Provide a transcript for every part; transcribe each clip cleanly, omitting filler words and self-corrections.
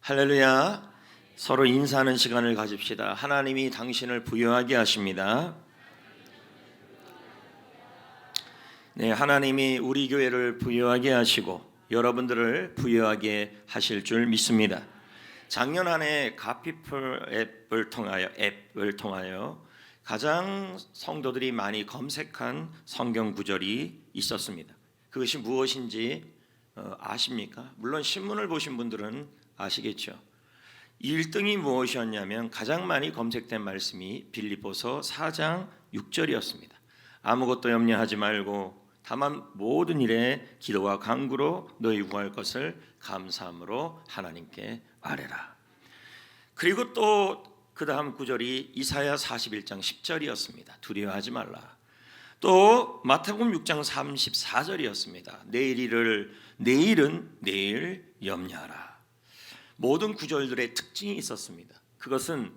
할렐루야. 서로 인사하는 시간을 가집시다. 하나님이 당신을 부유하게 하십니다. 네, 하나님이 우리 교회를 부유하게 하시고 여러분들을 부유하게 하실 줄 믿습니다. 작년 한 해 가피플 앱을 통하여 가장 성도들이 많이 검색한 성경 구절이 있었습니다. 그것이 무엇인지 아십니까? 물론 신문을 보신 분들은 아시겠죠. 1등이 무엇이었냐면 가장 많이 검색된 말씀이 빌립보서 4장 6절이었습니다. 아무것도 염려하지 말고 다만 모든 일에 기도와 간구로 너희 구할 것을 감사함으로 하나님께 아뢰라. 그리고 또 그 다음 구절이 이사야 41장 10절이었습니다. 두려워하지 말라. 또 마태복음 6장 34절이었습니다. 내일은 내일 염려하라. 모든 구절들의 특징이 있었습니다. 그것은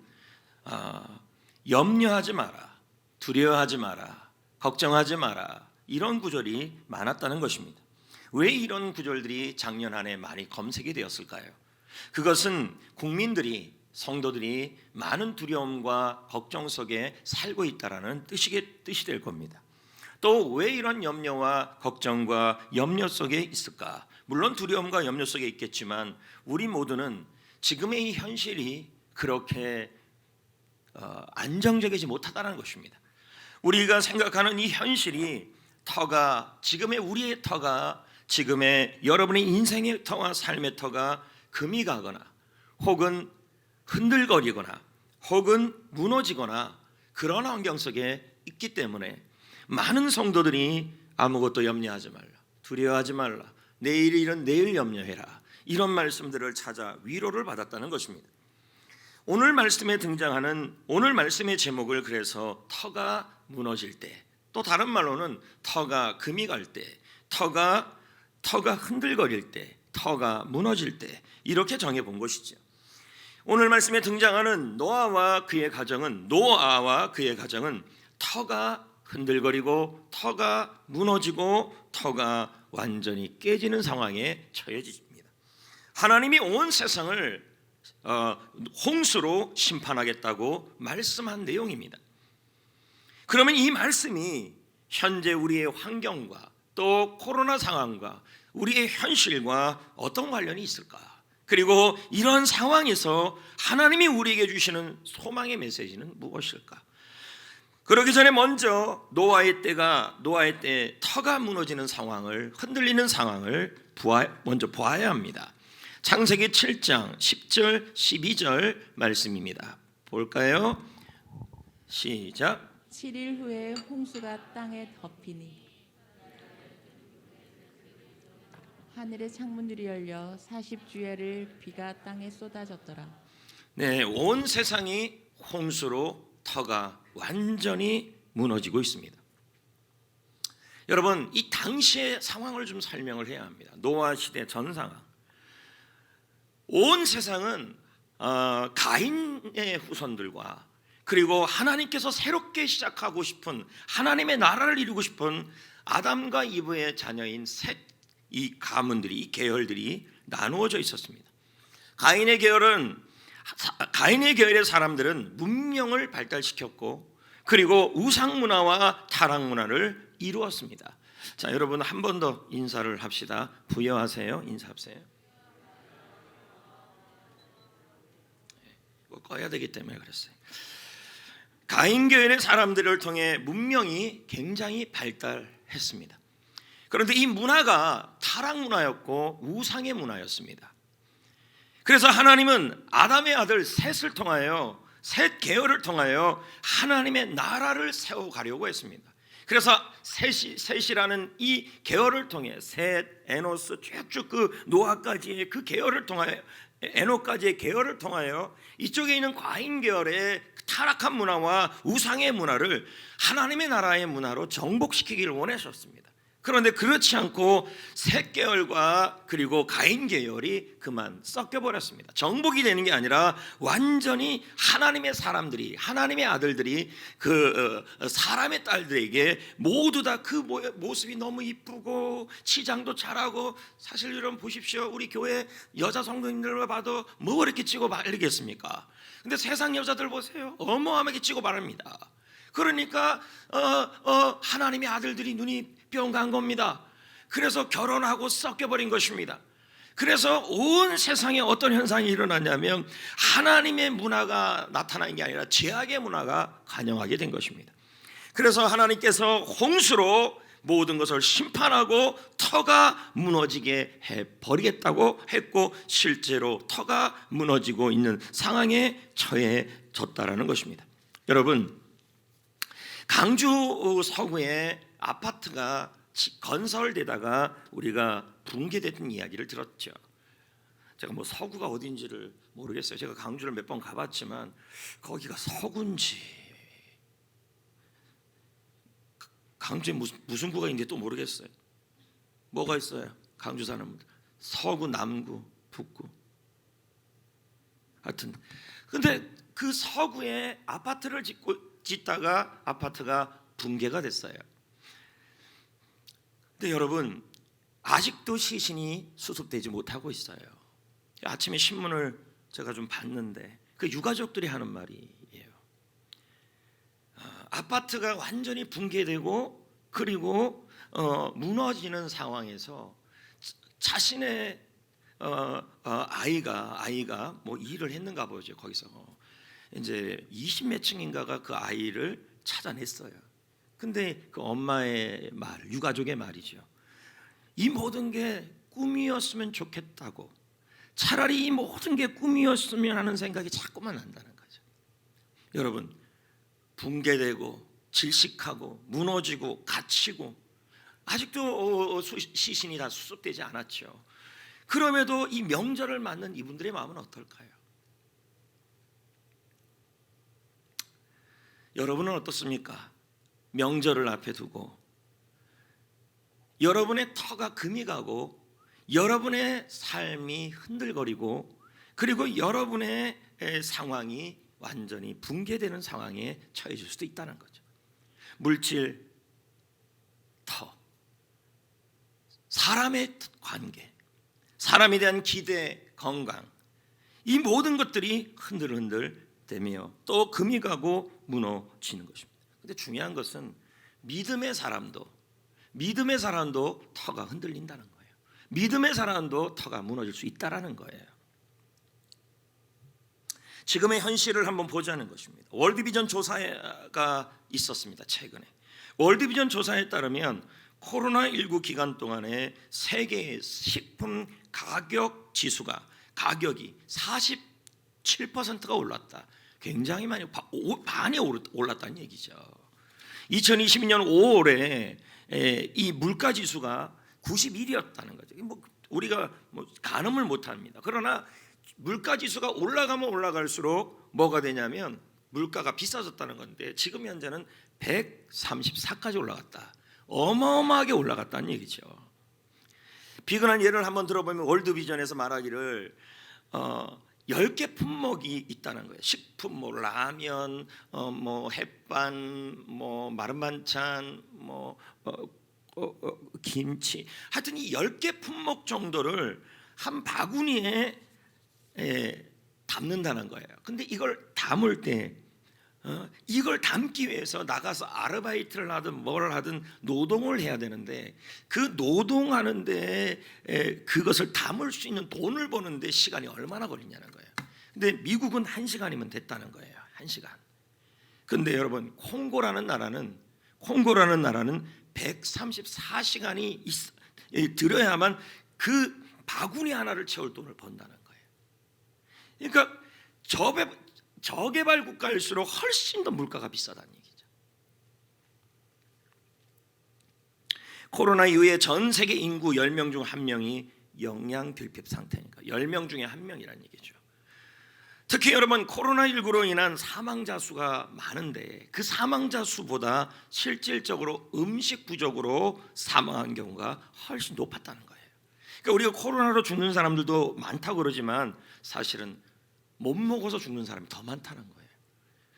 염려하지 마라, 두려워하지 마라, 걱정하지 마라, 이런 구절이 많았다는 것입니다. 왜 이런 구절들이 작년 한 해 많이 검색이 되었을까요? 그것은 국민들이, 성도들이 많은 두려움과 걱정 속에 살고 있다라는 뜻이 될 겁니다. 또 왜 이런 염려와 걱정과 염려 속에 있을까? 물론 두려움과 염려 속에 있겠지만 우리 모두는 지금의 이 현실이 그렇게 안정적이지 못하다는 것입니다. 우리가 생각하는 이 현실이 지금의 우리의 터가, 지금의 여러분의 인생의 터와 삶의 터가 금이 가거나 혹은 흔들거리거나 혹은 무너지거나 그런 환경 속에 있기 때문에 많은 성도들이 아무것도 염려하지 말라, 두려워하지 말라, 내일 일은 내일 염려해라, 이런 말씀들을 찾아 위로를 받았다는 것입니다. 오늘 말씀에 등장하는 오늘 말씀의 제목을 그래서 터가 무너질 때, 또 다른 말로는 터가 금이 갈 때, 터가 흔들거릴 때, 터가 무너질 때, 이렇게 정해 본 것이죠. 오늘 말씀에 등장하는 노아와 그의 가정은 터가 흔들거리고 터가 무너지고 터가 완전히 깨지는 상황에 처해집니다. 하나님이 온 세상을 홍수로 심판하겠다고 말씀한 내용입니다. 그러면 이 말씀이 현재 우리의 환경과 또 코로나 상황과 우리의 현실과 어떤 관련이 있을까? 그리고 이런 상황에서 하나님이 우리에게 주시는 소망의 메시지는 무엇일까? 그러기 전에 먼저 노아의 때 터가 무너지는 상황을, 흔들리는 상황을 먼저 보아야 합니다. 창세기 7장 10절 12절 말씀입니다. 볼까요? 시작. 7일 후에 홍수가 땅에 덮이니 하늘의 창문들이 열려 40주야를 비가 땅에 쏟아졌더라. 네, 온 세상이 홍수로 터가 완전히 무너지고 있습니다. 여러분, 이 당시의 상황을 좀 설명을 해야 합니다. 노아 시대 전 상황. 온 세상은 가인의 후손들과 그리고 하나님께서 새롭게 시작하고 싶은, 하나님의 나라를 이루고 싶은 아담과 이브의 자녀인 셋, 이 가문들이, 이 계열들이 나누어져 있었습니다. 가인의 계열의 사람들은 문명을 발달시켰고 그리고 우상 문화와 타락 문화를 이루었습니다. 자, 여러분 한 번 더 인사를 합시다. 부여하세요. 인사하세요. 꺼야 되기 때문에 그랬어요. 가인 계열의 사람들을 통해 문명이 굉장히 발달했습니다. 그런데 이 문화가 타락 문화였고 우상의 문화였습니다. 그래서 하나님은 아담의 아들 셋을 통하여, 셋 계열을 통하여 하나님의 나라를 세워가려고 했습니다. 그래서 셋이라는 이 계열을 통해 셋, 에노스 쭉쭉 그 노아까지의 그 계열을 통하여, 에노까지의 계열을 통하여 이쪽에 있는 과인 계열의 타락한 문화와 우상의 문화를 하나님의 나라의 문화로 정복시키기를 원하셨습니다. 그런데 그렇지 않고 셋 계열과 그리고 가인 계열이 그만 섞여 버렸습니다. 정복이 되는 게 아니라 완전히 하나님의 사람들이, 하나님의 아들들이 그 사람의 딸들에게 모두 다 그 모습이 너무 이쁘고 치장도 잘하고, 사실 여러분 보십시오. 우리 교회 여자 성도님들을 봐도 뭐 그렇게 찌고 말리겠습니까? 근데 세상 여자들 보세요. 어마어마하게 찌고 바릅니다. 그러니까 하나님의 아들들이 눈이 뿅 간 겁니다. 그래서 결혼하고 섞여버린 것입니다. 그래서 온 세상에 어떤 현상이 일어났냐면 하나님의 문화가 나타난 게 아니라 죄악의 문화가 관영하게 된 것입니다. 그래서 하나님께서 홍수로 모든 것을 심판하고 터가 무너지게 해버리겠다고 했고, 실제로 터가 무너지고 있는 상황에 처해졌다라는 것입니다. 여러분, 강주 서구에 아파트가 건설되다가 우리가 붕괴됐던 이야기를 들었죠. 제가 뭐 서구가 어딘지를 모르겠어요. 제가 강주를 몇 번 가봤지만 거기가 서구인지 강주에 무슨 구가 있는지 또 모르겠어요. 뭐가 있어요? 강주 사는 분들 서구, 남구, 북구. 하여튼 근데 그 서구에 아파트를 짓다가 아파트가 붕괴가 됐어요. 근데 여러분, 아직도 시신이 수습되지 못하고 있어요. 아침에 신문을 제가 좀 봤는데 그 유가족들이 하는 말이에요. 아파트가 완전히 붕괴되고 그리고 무너지는 상황에서 자신의 아이가 뭐 일을 했는가 보죠. 거기서 이제 20몇 층인가가 그 아이를 찾아냈어요. 근데 그 엄마의 말, 유가족의 말이죠. 이 모든 게 꿈이었으면 좋겠다고, 차라리 이 모든 게 꿈이었으면 하는 생각이 자꾸만 난다는 거죠. 여러분, 붕괴되고 질식하고 무너지고 갇히고 아직도 시신이 다 수습되지 않았죠. 그럼에도 이 명절을 맞는 이분들의 마음은 어떨까요? 여러분은 어떻습니까? 명절을 앞에 두고 여러분의 터가 금이 가고 여러분의 삶이 흔들거리고 그리고 여러분의 상황이 완전히 붕괴되는 상황에 처해질 수도 있다는 거죠. 물질, 터, 사람의 관계, 사람에 대한 기대, 건강, 이 모든 것들이 흔들흔들되며 또 금이 가고 무너지는 것입니다. 근데 중요한 것은 믿음의 사람도 터가 흔들린다는 거예요. 믿음의 사람도 터가 무너질 수 있다라는 거예요. 지금의 현실을 한번 보자는 것입니다. 월드비전 조사가 있었습니다. 최근에 월드비전 조사에 따르면 코로나19 기간 동안에 세계의 식품 가격 지수가 가격이 47%가 올랐다. 굉장히 많이 올랐다는 얘기죠. 2022년 5월에 이 물가 지수가 91이었다는 거죠. 뭐 우리가 가늠을 못합니다. 그러나 물가 지수가 올라가면 올라갈수록 뭐가 되냐면 물가가 비싸졌다는 건데 지금 현재는 134까지 올라갔다. 어마어마하게 올라갔다는 얘기죠. 비근한 예를 한번 들어보면 월드비전에서 말하기를 10개 품목이 있다는 거예요. 식품, 뭐 라면, 뭐 햇반, 뭐 마른 반찬, 뭐 김치, 하여튼 이 10개 품목 정도를 한 바구니에 담는다는 거예요. 근데 이걸 담을 때 이걸 담기 위해서 나가서 아르바이트를 하든 뭘 하든 노동을 해야 되는데 그 노동하는데 그것을 담을 수 있는 돈을 버는데 시간이 얼마나 걸리냐는 거예요. 근데 미국은 1시간이면 됐다는 거예요. 1시간. 근데 여러분 콩고라는 나라는 134시간이 들어야만 그 바구니 하나를 채울 돈을 번다는 거예요. 그러니까 저개발 국가일수록 훨씬 더 물가가 비싸다는 얘기죠. 코로나 이후에 전 세계 인구 10명 중 1명이 영양 결핍 상태니까 10명 중에 1명이라는 얘기죠. 특히 여러분 코로나19로 인한 사망자 수가 많은데 그 사망자 수보다 실질적으로 음식 부족으로 사망한 경우가 훨씬 높았다는 거예요. 그러니까 우리가 코로나로 죽는 사람들도 많다고 그러지만 사실은 못 먹어서 죽는 사람이 더 많다는 거예요.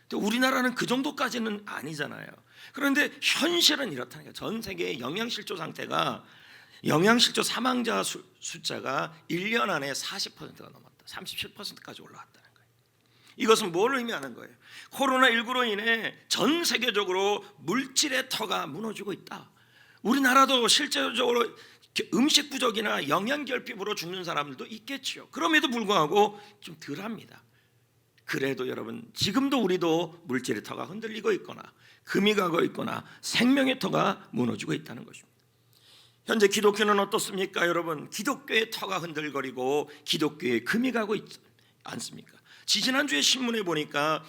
근데 우리나라는 그 정도까지는 아니잖아요. 그런데 현실은 이렇다는 거예요. 전 세계의 영양실조 상태가 영양실조 사망자 숫자가 1년 안에 40%가 넘었다. 37%까지 올라왔다는 거예요. 이것은 뭘 의미하는 거예요? 코로나19로 인해 전 세계적으로 물질의 터가 무너지고 있다. 우리나라도 실제적으로 음식 부족이나 영양 결핍으로 죽는 사람들도 있겠죠. 그럼에도 불구하고 좀 덜합니다. 그래도 여러분 지금도 우리도 물질의 터가 흔들리고 있거나 금이 가고 있거나 생명의 터가 무너지고 있다는 것입니다. 현재 기독교는 어떻습니까? 여러분 기독교의 터가 흔들거리고 기독교의 금이 가고 있지 않습니까? 지지난주에 신문에 보니까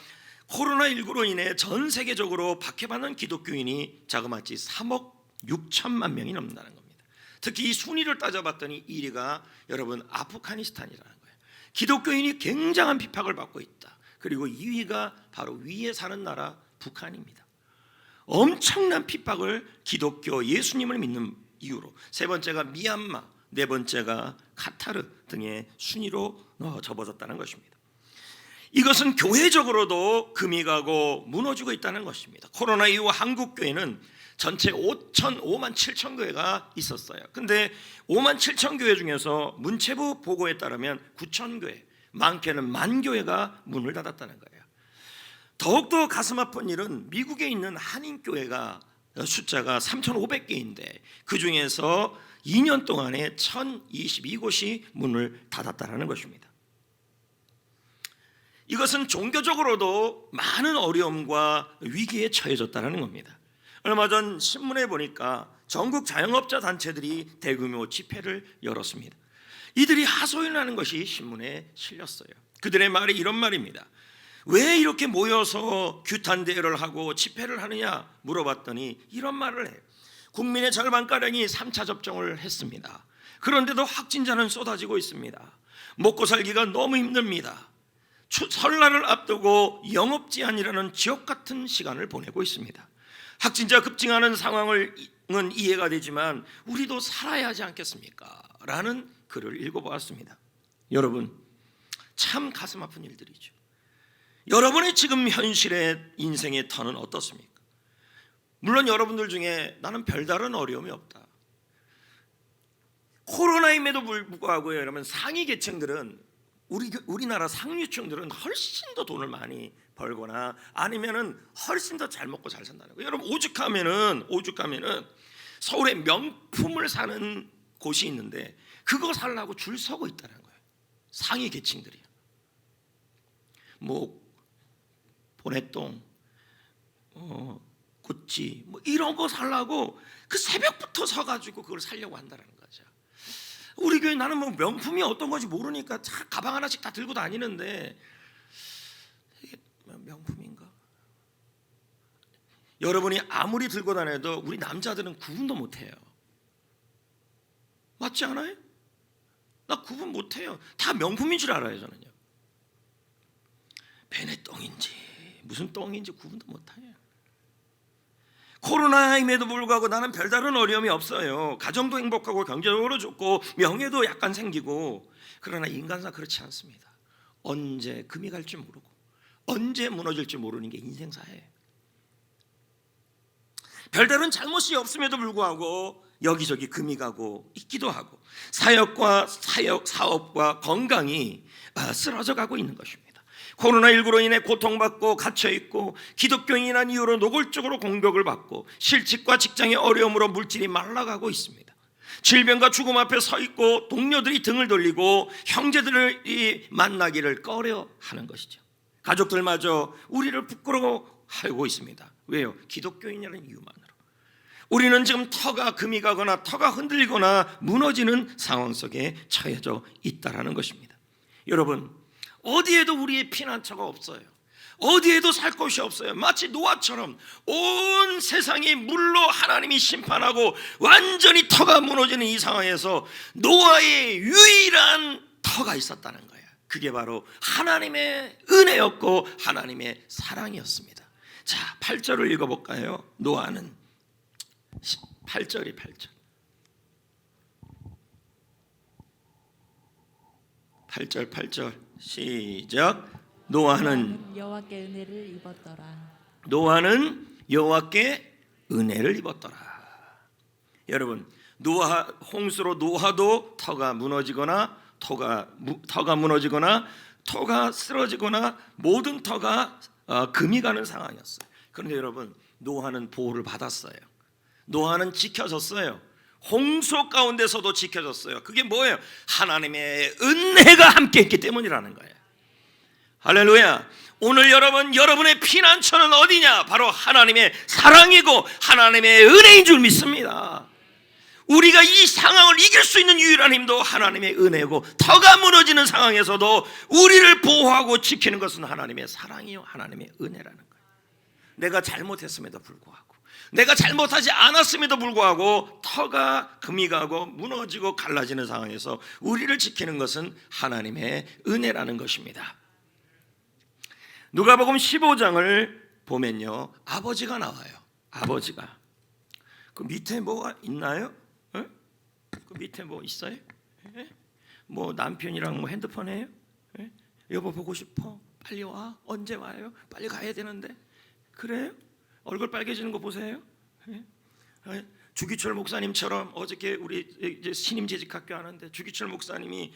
코로나19로 인해 전 세계적으로 박해받는 기독교인이 자그마치 3억 6천만 명이 넘는다는 겁니다. 특히 이 순위를 따져봤더니 1위가 여러분 아프가니스탄이라는 거예요. 기독교인이 굉장한 핍박을 받고 있다. 그리고 2위가 바로 위에 사는 나라 북한입니다. 엄청난 핍박을 기독교 예수님을 믿는 이유로, 세 번째가 미얀마, 네 번째가 카타르 등의 순위로 접어졌다는 것입니다. 이것은 교회적으로도 금이 가고 무너지고 있다는 것입니다. 코로나 이후 한국 교회는 전체 5만 7천 교회가 있었어요. 근데 5만 7천 교회 중에서 문체부 보고에 따르면 9천 교회, 많게는 1만 교회가 문을 닫았다는 거예요. 더욱더 가슴 아픈 일은 미국에 있는 한인교회가 숫자가 3,500개인데 그 중에서 2년 동안에 1,022곳이 문을 닫았다는 것입니다. 이것은 종교적으로도 많은 어려움과 위기에 처해졌다는 겁니다. 얼마 전 신문에 보니까 전국 자영업자 단체들이 대규모 집회를 열었습니다. 이들이 하소연을 하는 것이 신문에 실렸어요. 그들의 말이 이런 말입니다. 왜 이렇게 모여서 규탄 대회를 하고 집회를 하느냐 물어봤더니 이런 말을 해요. 국민의 절반가량이 3차 접종을 했습니다. 그런데도 확진자는 쏟아지고 있습니다. 먹고 살기가 너무 힘듭니다. 설날을 앞두고 영업제한이라는 지옥 같은 시간을 보내고 있습니다. 확진자 급증하는 상황은 이해가 되지만 우리도 살아야 하지 않겠습니까? 라는 글을 읽어보았습니다. 여러분 참 가슴 아픈 일들이죠. 여러분의 지금 현실의 인생의 터는 어떻습니까? 물론 여러분들 중에 나는 별다른 어려움이 없다. 코로나임에도 불구하고 여러분 상위 계층들은 우리나라 상류층들은 훨씬 더 돈을 많이 벌거나 아니면은 훨씬 더 잘 먹고 잘 산다는 거예요. 여러분 오죽하면은 서울에 명품을 사는 곳이 있는데 그거 살려고 줄 서고 있다는 거예요. 상위 계층들이요. 뭐 보네똥, 구찌 뭐 이런 거 살려고 그 새벽부터 서가지고 그걸 살려고 한다는 거죠. 우리 교회 나는 뭐 명품이 어떤 건지 모르니까 가방 하나씩 다 들고 다니는데 이게 명품인가? 여러분이 아무리 들고 다녀도 우리 남자들은 구분도 못해요. 맞지 않아요? 나 구분 못해요. 다 명품인 줄 알아요 저는요. 벤의 똥인지 무슨 똥인지 구분도 못해요. 코로나임에도 불구하고 나는 별다른 어려움이 없어요. 가정도 행복하고 경제적으로 좋고 명예도 약간 생기고. 그러나 인간사 그렇지 않습니다. 언제 금이 갈지 모르고 언제 무너질지 모르는 게 인생사예요. 별다른 잘못이 없음에도 불구하고 여기저기 금이 가고 있기도 하고 사역과 사업과 건강이 쓰러져 가고 있는 것입니다. 코로나19로 인해 고통받고 갇혀있고 기독교인이란 이유로 노골적으로 공격을 받고 실직과 직장의 어려움으로 물질이 말라가고 있습니다. 질병과 죽음 앞에 서 있고 동료들이 등을 돌리고 형제들이 만나기를 꺼려하는 것이죠. 가족들마저 우리를 부끄러워하고 있습니다. 왜요? 기독교인이라는 이유만으로. 우리는 지금 터가 금이 가거나 터가 흔들리거나 무너지는 상황 속에 처해져 있다는 것입니다. 여러분 어디에도 우리의 피난처가 없어요. 어디에도 살 곳이 없어요. 마치 노아처럼 온 세상이 물로 하나님이 심판하고 완전히 터가 무너지는 이 상황에서 노아의 유일한 터가 있었다는 거예요. 그게 바로 하나님의 은혜였고 하나님의 사랑이었습니다. 자, 8절을 읽어볼까요? 노아는 8절이 8절. 8절 시작. 노아는 여호와께 은혜를 입었더라. 노아는 여호와께 은혜를 입었더라. 여러분, 노아 홍수로 노아도 터가 무너지거나 터가 무너지거나 터가 쓰러지거나 모든 터가 금이 가는 상황이었어요. 그런데 여러분, 노아는 보호를 받았어요. 노아는 지켜졌어요. 홍수 가운데서도 지켜졌어요. 그게 뭐예요? 하나님의 은혜가 함께했기 때문이라는 거예요. 할렐루야. 오늘 여러분의 피난처는 어디냐? 바로 하나님의 사랑이고 하나님의 은혜인 줄 믿습니다. 우리가 이 상황을 이길 수 있는 유일한 힘도 하나님의 은혜고, 터가 무너지는 상황에서도 우리를 보호하고 지키는 것은 하나님의 사랑이요 하나님의 은혜라는 거예요. 내가 잘못했음에도 불구하고, 내가 잘못하지 않았음에도 불구하고 터가 금이 가고 무너지고 갈라지는 상황에서 우리를 지키는 것은 하나님의 은혜라는 것입니다. 누가복음 15장을 보면요, 아버지가 나와요. 아버지가. 그 밑에 뭐가 있나요? 그 밑에 뭐 있어요? 뭐 남편이랑 뭐 핸드폰 해요? 여보 보고 싶어? 빨리 와. 언제 와요? 빨리 가야 되는데. 그래요? 얼굴 빨개지는 거 보세요. 주기철 목사님처럼 어저께 우리 이제 신임 재직학교 하는데 주기철 목사님이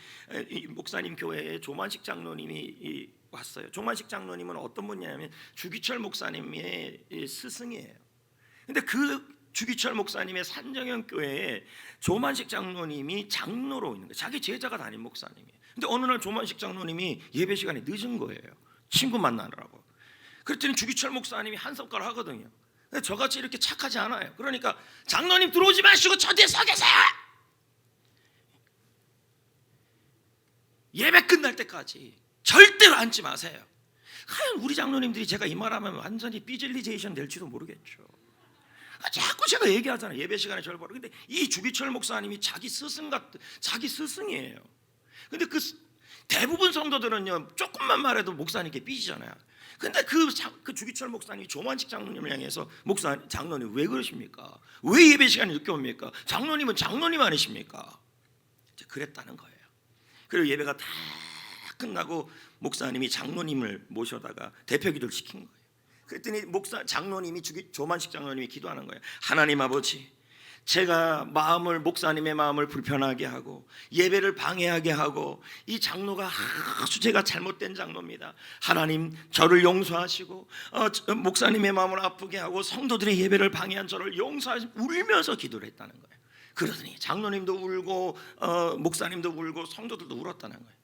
목사님 교회에 조만식 장로님이 왔어요. 조만식 장로님은 어떤 분이냐면 주기철 목사님의 스승이에요. 근데 그 주기철 목사님의 산정현 교회에 조만식 장로님이 장로로 있는 거예요. 자기 제자가 담임 목사님이에요. 근데 어느 날 조만식 장로님이 예배 시간에 늦은 거예요. 친구 만나느라고. 그랬더니 주기철 목사님이 한 손가락 하거든요. 근데 저같이 이렇게 착하지 않아요. 그러니까 장로님 들어오지 마시고 저 뒤에 서 계세요. 예배 끝날 때까지 절대로 앉지 마세요. 과연 우리 장로님들이 제가 이 말하면 완전히 삐질리제이션 될지도 모르겠죠. 자꾸 제가 얘기하잖아요. 예배 시간에 저를 보러. 근데 이 주기철 목사님이 자기 스승이에요. 근데 그 대부분 성도들은요, 조금만 말해도 목사님께 삐지잖아요. 근데 그 주기철 목사님이 조만식 장로님을 향해서 장로님 왜 그러십니까? 왜 예배 시간에 늦게 옵니까? 장로님은 장로님 아니십니까? 그랬다는 거예요. 그리고 예배가 다 끝나고 목사님이 장로님을 모셔다가 대표기도를 시킨 거예요. 그랬더니 장로님이 조만식 장로님이 기도하는 거예요. 하나님 아버지, 제가 목사님의 마음을 불편하게 하고 예배를 방해하게 하고 이 장로가 아주 제가 잘못된 장로입니다. 하나님 저를 용서하시고 목사님의 마음을 아프게 하고 성도들의 예배를 방해한 저를 용서하시고 울면서 기도를 했다는 거예요. 그러더니 장로님도 울고 목사님도 울고 성도들도 울었다는 거예요.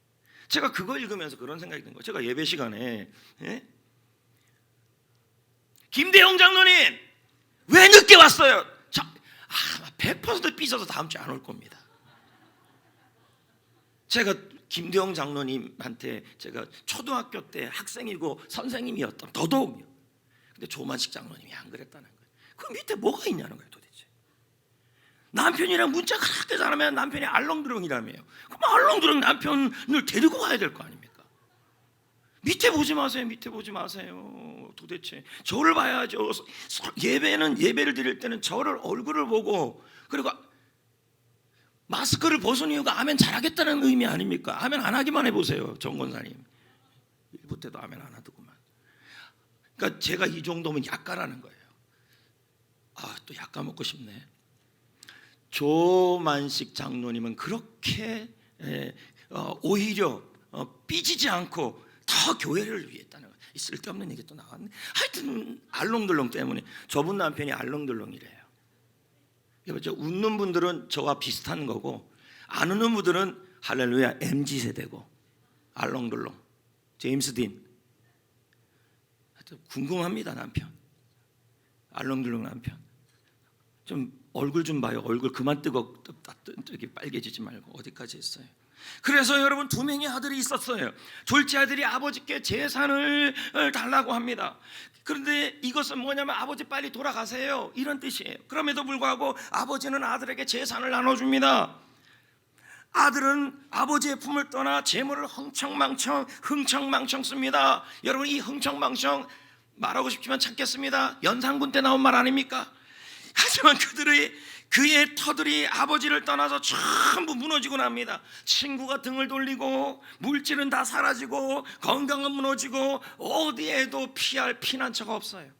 제가 그거 읽으면서 그런 생각이 든 거예요. 제가 예배 시간에 김대영 장로님 왜 늦게 왔어요? 100% 삐져서 다음 주에 안 올 겁니다. 제가 김대영 장로님한테 제가 초등학교 때 학생이고 선생님이었던 더더욱요. 근데 조만식 장로님이 안 그랬다는 거예요. 그 밑에 뭐가 있냐는 거예요 도대체. 남편이랑 문자 그렇게 잘하면 남편이 알렁드렁이라며요. 그럼 알렁드렁 남편을 데리고 가야 될 거 아닙니까? 밑에 보지 마세요. 밑에 보지 마세요. 도대체 저를 봐야죠. 예배를 드릴 때는 저를 얼굴을 보고, 그리고 마스크를 벗은 이유가 아멘 잘하겠다는 의미 아닙니까? 아멘 안 하기만 해보세요. 정권사님 1부 때도 아멘 안 하더구만. 그러니까 제가 이 정도면 약가라는 거예요. 또 약가 먹고 싶네. 조만식 장로님은 그렇게 오히려 삐지지 않고 더 교회를 위했다는 거예요. 쓸데없는 얘기 또 나왔네. 하여튼 알렁들렁 때문에. 저분 남편이 알렁들렁이래요. 여보죠, 웃는 분들은 저와 비슷한 거고 안 웃는 분들은 할렐루야 MZ세대고 알렁들렁. 제임스 딘. 하여튼 궁금합니다. 남편 알렁들렁 남편 좀 얼굴 좀 봐요. 얼굴 그만 빨개지지 말고. 어디까지 했어요? 그래서 여러분, 두 명의 아들이 있었어요. 둘째 아들이 아버지께 재산을 달라고 합니다. 그런데 이것은 뭐냐면 아버지 빨리 돌아가세요 이런 뜻이에요. 그럼에도 불구하고 아버지는 아들에게 재산을 나눠줍니다. 아들은 아버지의 품을 떠나 재물을 흥청망청 씁니다. 여러분, 이 흥청망청 말하고 싶지만 참겠습니다. 연산군 때 나온 말 아닙니까? 하지만 그의 터들이 아버지를 떠나서 전부 무너지고 납니다. 친구가 등을 돌리고 물질은 다 사라지고 건강은 무너지고 어디에도 피할 피난처가 없어요.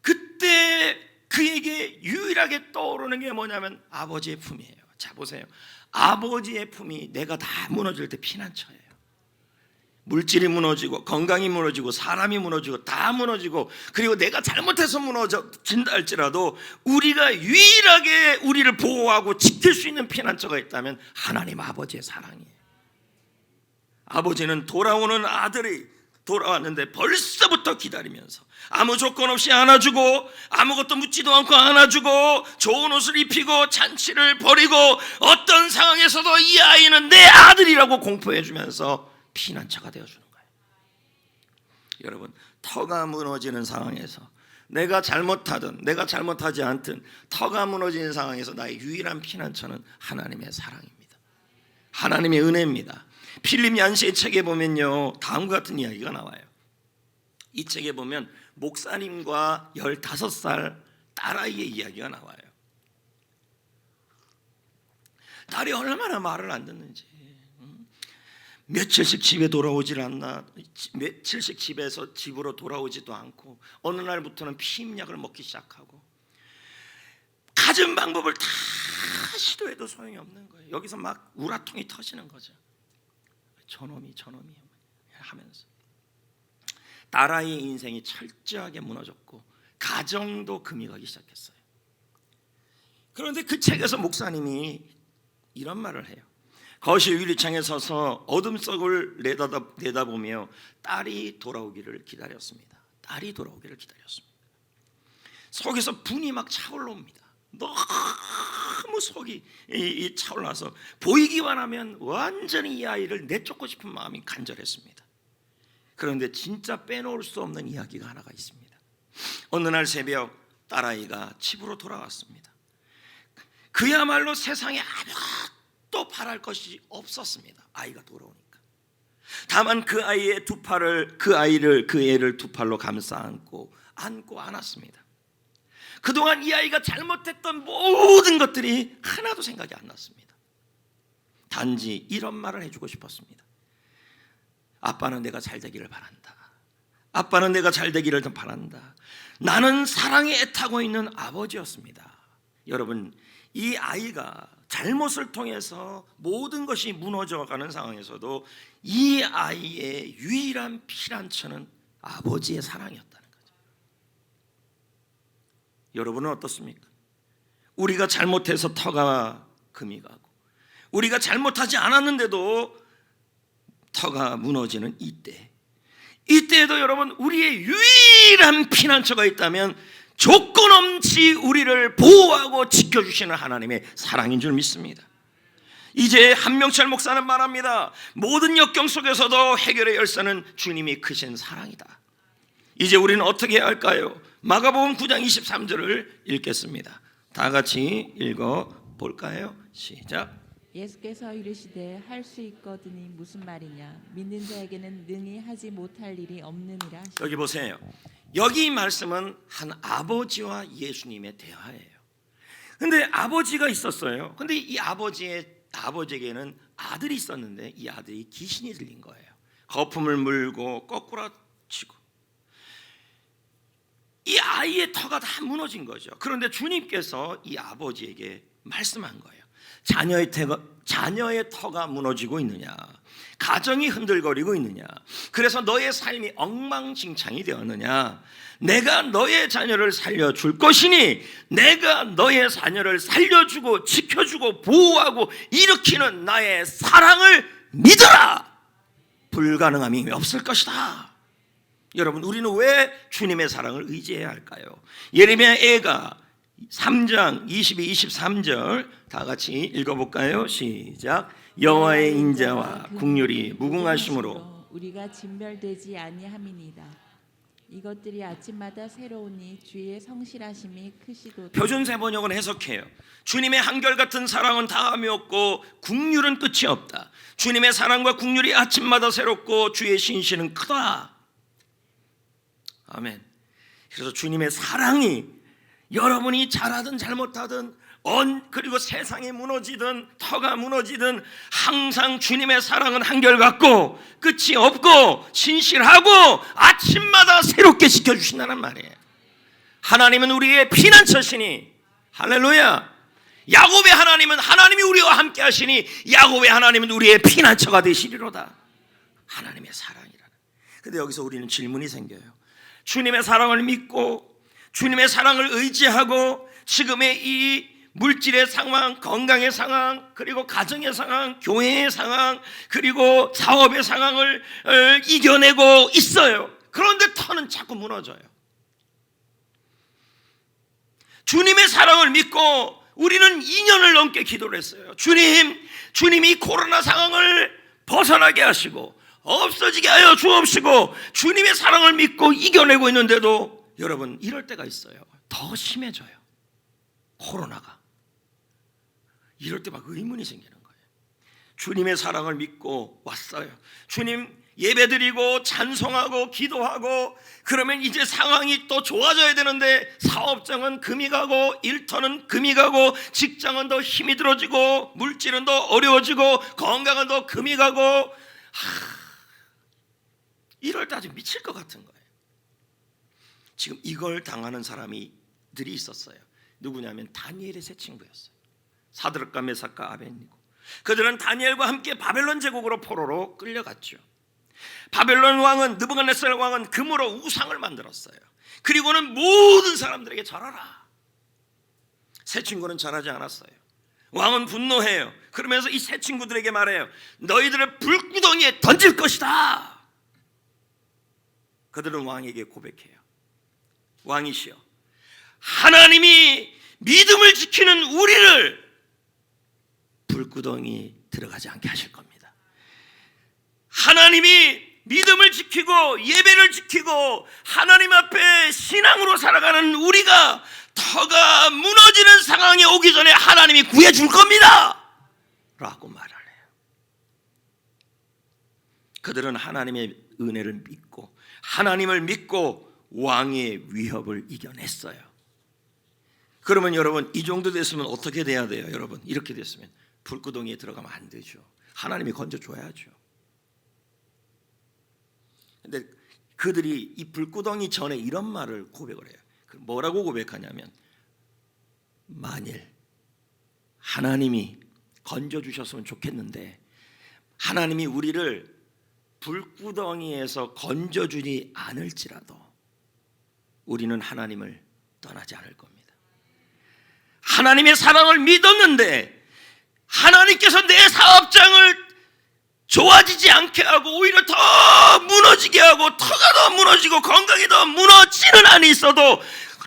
그때 그에게 유일하게 떠오르는 게 뭐냐면 아버지의 품이에요. 자, 보세요. 아버지의 품이 내가 다 무너질 때 피난처예요. 물질이 무너지고 건강이 무너지고 사람이 무너지고 다 무너지고, 그리고 내가 잘못해서 무너진다 할지라도 우리가 유일하게 우리를 보호하고 지킬 수 있는 피난처가 있다면 하나님 아버지의 사랑이에요. 아버지는 돌아오는 아들이 돌아왔는데 벌써부터 기다리면서 아무 조건 없이 안아주고 아무것도 묻지도 않고 안아주고 좋은 옷을 입히고 잔치를 벌이고 어떤 상황에서도 이 아이는 내 아들이라고 공포해주면서 피난처가 되어주는 거예요. 여러분, 터가 무너지는 상황에서 내가 잘못하든 내가 잘못하지 않든 터가 무너지는 상황에서 나의 유일한 피난처는 하나님의 사랑입니다. 하나님의 은혜입니다. 필립 얀시의 책에 보면요, 다음과 같은 이야기가 나와요. 이 책에 보면 목사님과 15살 딸아이의 이야기가 나와요. 딸이 얼마나 말을 안 듣는지, 며칠씩 집에 돌아오질 않나, 며칠씩 집으로 돌아오지도 않고 어느 날부터는 피임약을 먹기 시작하고 갖은 방법을 다 시도해도 소용이 없는 거예요. 여기서 막 우라통이 터지는 거죠. 저놈이 하면서 딸아이의 인생이 철저하게 무너졌고 가정도 금이 가기 시작했어요. 그런데 그 책에서 목사님이 이런 말을 해요. 거실 유리창에 서서 어둠 속을 내다보며 딸이 돌아오기를 기다렸습니다. 속에서 분이 막 차올라옵니다. 너무 속이 차올라서 보이기만 하면 완전히 이 아이를 내쫓고 싶은 마음이 간절했습니다. 그런데 진짜 빼놓을 수 없는 이야기가 하나가 있습니다. 어느 날 새벽 딸아이가 집으로 돌아왔습니다. 그야말로 세상에 아무것도 바랄 것이 없었습니다. 아이가 돌아오니까. 다만 그 애를 두 팔로 감싸 안고 안았습니다. 그동안 이 아이가 잘못했던 모든 것들이 하나도 생각이 안 났습니다. 단지 이런 말을 해주고 싶었습니다. 아빠는 내가 잘 되기를 바란다. 아빠는 내가 잘 되기를 바란다. 나는 사랑에 애타고 있는 아버지였습니다. 여러분, 이 아이가 잘못을 통해서 모든 것이 무너져가는 상황에서도 이 아이의 유일한 피난처는 아버지의 사랑이었다는 거죠. 여러분은 어떻습니까? 우리가 잘못해서 터가 금이 가고 우리가 잘못하지 않았는데도 터가 무너지는 이때에도 여러분, 우리의 유일한 피난처가 있다면 조건 없이 우리를 보호하고 지켜주시는 하나님의 사랑인 줄 믿습니다. 이제 한명철 목사는 말합니다. 모든 역경 속에서도 해결의 열쇠는 주님이 크신 사랑이다. 이제 우리는 어떻게 해야 할까요? 마가복음 9장 23절을 읽겠습니다. 다 같이 읽어볼까요? 시작. 예수께서 이르시되 할 수 있거든이 무슨 말이냐, 믿는 자에게는 능히 하지 못할 일이 없느니라. 여기 보세요. 여기 말씀은 한 아버지와 예수님의 대화예요. 근데 아버지가 있었어요. 근데 이 아버지에게는 아들이 있었는데 이 아들이 귀신이 들린 거예요. 거품을 물고 거꾸로 치고 이 아이의 터가 다 무너진 거죠. 그런데 주님께서 이 아버지에게 말씀한 거예요. 자녀의 터가 무너지고 있느냐, 가정이 흔들거리고 있느냐, 그래서 너의 삶이 엉망진창이 되었느냐, 내가 너의 자녀를 살려줄 것이니 내가 너의 자녀를 살려주고 지켜주고 보호하고 일으키는 나의 사랑을 믿어라. 불가능함이 없을 것이다. 여러분, 우리는 왜 주님의 사랑을 의지해야 할까요? 예레미야 애가 3장 22, 23절 다 같이 읽어볼까요? 시작. 여호와의 인자와 긍휼이 무궁하심으로 우리가 진멸되지 아니함이니이다. 이것들이 아침마다 새로우니 주의 성실하심이 크시도다. 표준세 번역은 해석해요. 주님의 한결같은 사랑은 다함이 없고 국률은 끝이 없다. 주님의 사랑과 국률이 아침마다 새롭고 주의 신실은 크다. 아멘. 그래서 주님의 사랑이 여러분이 잘하든 잘못하든 그리고 세상이 무너지든 터가 무너지든 항상 주님의 사랑은 한결같고 끝이 없고 신실하고 아침마다 새롭게 지켜주신다는 말이에요. 하나님은 우리의 피난처시니 할렐루야. 야곱의 하나님은 하나님이 우리와 함께 하시니 야곱의 하나님은 우리의 피난처가 되시리로다. 하나님의 사랑이라는. 근데 여기서 우리는 질문이 생겨요. 주님의 사랑을 믿고 주님의 사랑을 의지하고 지금의 이 물질의 상황, 건강의 상황, 그리고 가정의 상황, 교회의 상황, 그리고 사업의 상황을 이겨내고 있어요. 그런데 터는 자꾸 무너져요. 주님의 사랑을 믿고 우리는 2년을 넘게 기도를 했어요. 주님이 코로나 상황을 벗어나게 하시고 없어지게 하여 주옵시고 주님의 사랑을 믿고 이겨내고 있는데도 여러분 이럴 때가 있어요. 더 심해져요. 코로나가. 이럴 때 막 의문이 생기는 거예요. 주님의 사랑을 믿고 왔어요. 주님 예배드리고 찬송하고 기도하고 그러면 이제 상황이 또 좋아져야 되는데 사업장은 금이 가고 일터는 금이 가고 직장은 더 힘이 들어지고 물질은 더 어려워지고 건강은 더 금이 가고 이럴 때 아주 미칠 것 같은 거예요. 지금 이걸 당하는 사람들이 있었어요. 누구냐면 다니엘의 세 친구였어요. 사드락과 메삭과 아벳니고. 그들은 다니엘과 함께 바벨론 제국으로 포로로 끌려갔죠. 바벨론 왕은 느부갓네살 왕은 금으로 우상을 만들었어요. 그리고는 모든 사람들에게 절하라. 세 친구는 절하지 않았어요. 왕은 분노해요. 그러면서 이 세 친구들에게 말해요. 너희들을 불구덩이에 던질 것이다. 그들은 왕에게 고백해요. 왕이시여, 하나님이 믿음을 지키는 우리를 불구덩이 들어가지 않게 하실 겁니다. 하나님이 믿음을 지키고 예배를 지키고 하나님 앞에 신앙으로 살아가는 우리가 터가 무너지는 상황이 오기 전에 하나님이 구해줄 겁니다 라고 말을 해요. 그들은 하나님의 은혜를 믿고 하나님을 믿고 왕의 위협을 이겨냈어요. 그러면 여러분 이 정도 됐으면 어떻게 돼야 돼요? 여러분 이렇게 됐으면 불구덩이에 들어가면 안 되죠. 하나님이 건져줘야죠. 근데 그들이 이 불구덩이 전에 이런 말을 고백을 해요. 뭐라고 고백하냐면 만일 하나님이 건져주셨으면 좋겠는데 하나님이 우리를 불구덩이에서 건져주지 않을지라도 우리는 하나님을 떠나지 않을 겁니다. 하나님의 사랑을 믿었는데 하나님께서 내 사업장을 좋아지지 않게 하고 오히려 더 무너지게 하고 터가 더 무너지고 건강이 더 무너지는 안이 있어도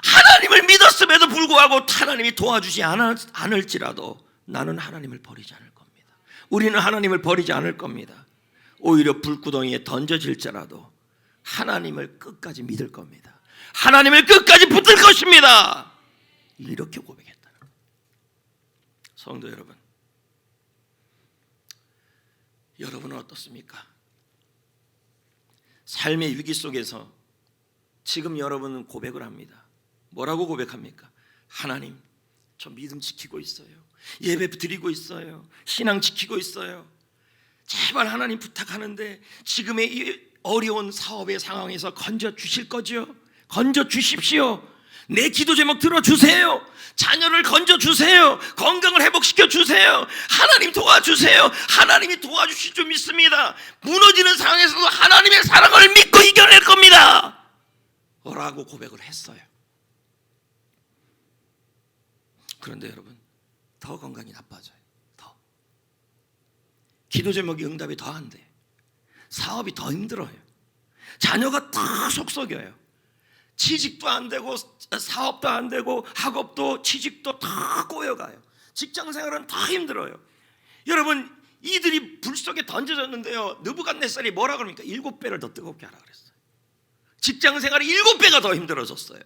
하나님을 믿었음에도 불구하고 하나님이 도와주지 않을지라도 나는 하나님을 버리지 않을 겁니다. 우리는 하나님을 버리지 않을 겁니다. 오히려 불구덩이에 던져질지라도 하나님을 끝까지 믿을 겁니다. 하나님을 끝까지 붙들 것입니다. 이렇게 고백했다는 거예요. 성도 여러분, 여러분은 어떻습니까? 삶의 위기 속에서 지금 여러분은 고백을 합니다. 뭐라고 고백합니까? 하나님, 저 믿음 지키고 있어요. 예배 드리고 있어요. 신앙 지키고 있어요. 제발 하나님 부탁하는데 지금의 이 어려운 사업의 상황에서 건져 주실 거죠? 건져 주십시오. 내 기도 제목 들어주세요. 자녀를 건져 주세요. 건강을 회복시켜 주세요. 하나님 도와주세요. 하나님이 도와주실 줄 믿습니다. 무너지는 상황에서도 하나님의 사랑을 믿고 이겨낼 겁니다 라고 고백을 했어요. 그런데 여러분 더 건강이 나빠져요. 더 기도 제목이 응답이 더 안 돼. 사업이 더 힘들어요. 자녀가 다 속썩여요. 취직도 안 되고 사업도 안 되고 학업도 취직도 다 꼬여가요. 직장생활은 다 힘들어요. 여러분 이들이 불 속에 던져졌는데요, 느부갓네살이 뭐라 그럽니까? 7배를 더 뜨겁게 하라 그랬어요. 직장 생활이 7배가 더 힘들어졌어요.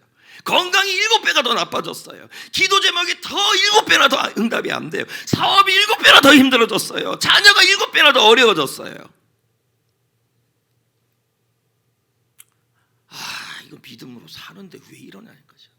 건강이 7배가 더 나빠졌어요. 기도 제목이 더 7배나 더 응답이 안 돼요. 사업이 7배나 더 힘들어졌어요. 자녀가 7배나 더 어려워졌어요. 이거 믿음으로 사는데 왜 이러냐는 거죠.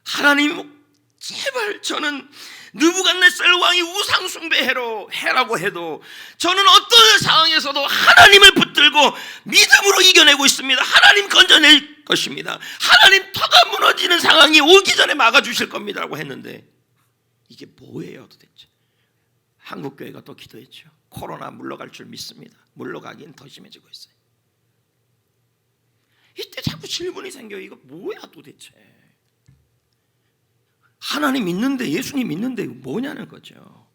하나님, 제발 저는 느부갓네살 왕이 우상 숭배해라고 해도 저는 어떤 상황에서도 하나님을 붙들고 믿음으로 이겨내고 있습니다. 하나님 건져낼 것입니다. 하나님 터가 무너지는 상황이 오기 전에 막아주실 겁니다 라고 했는데, 이게 뭐예요 도대체? 한국교회가 또 기도했죠. 코로나 물러갈 줄 믿습니다. 물러가긴 더 심해지고 있어요. 이때 자꾸 질문이 생겨요. 이거 뭐야 도대체? 하나님 믿는데, 예수님 믿는데 뭐냐는 거죠.